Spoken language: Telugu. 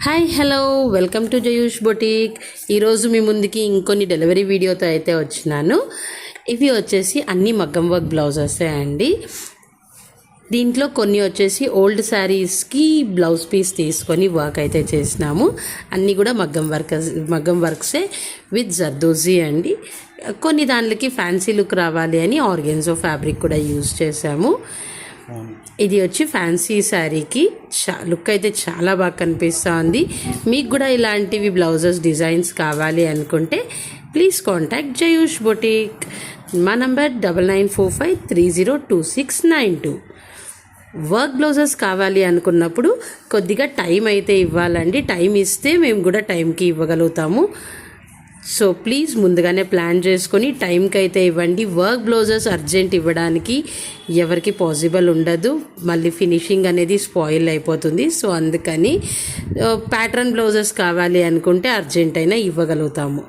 Hi hello welcome to Jayush boutique. ఈరోజు మీ ముందుకి ఇంకొన్ని డెలివరీ వీడియోతో అయితే వచ్చినాను. ఇవి వచ్చేసి అన్ని మగ్గం వర్క్ బ్లౌజెస్ అండి. దీంట్లో కొన్ని వచ్చేసి ఓల్డ్ శారీస్కి బ్లౌజ్ పీస్ తీసుకొని వర్క్ అయితే చేసినాము. అన్నీ కూడా మగ్గం వర్క్సే విత్ జర్దోజీ అండి. కొన్ని దానికి ఫ్యాన్సీ లుక్ రావాలి అని ఆర్గెన్జో ఫ్యాబ్రిక్ కూడా యూజ్ చేసాము. ఇది వచ్చి ఫ్యాన్సీ శారీకి లుక్ అయితే చాలా బాగా కనిపిస్తుంది. మీకు కూడా ఇలాంటివి బ్లౌజెస్ డిజైన్స్ కావాలి అనుకుంటే ప్లీజ్ కాంటాక్ట్ జయూష్ బొటిక్. మా నంబర్ 9945302692. వర్క్ బ్లౌజెస్ కావాలి అనుకున్నప్పుడు కొద్దిగా టైం అయితే ఇవ్వాలండి. టైం ఇస్తే మేము కూడా టైంకి ఇవ్వగలుగుతాము. సో ప్లీజ్ ముందుగానే ప్లాన్ చేసుకొని టైంకి అయితే ఇవ్వండి. వర్క్ బ్లౌజెస్ అర్జెంట్ ఇవ్వడానికి ఎవరికి పాసిబుల్ ఉండదు, మళ్ళీ ఫినిషింగ్ అనేది స్పాయిల్ అయిపోతుంది. సో అందుకని ప్యాటర్న్ బ్లౌజెస్ కావాలి అనుకుంటే అర్జెంట్ అయినా ఇవ్వగలుగుతాము.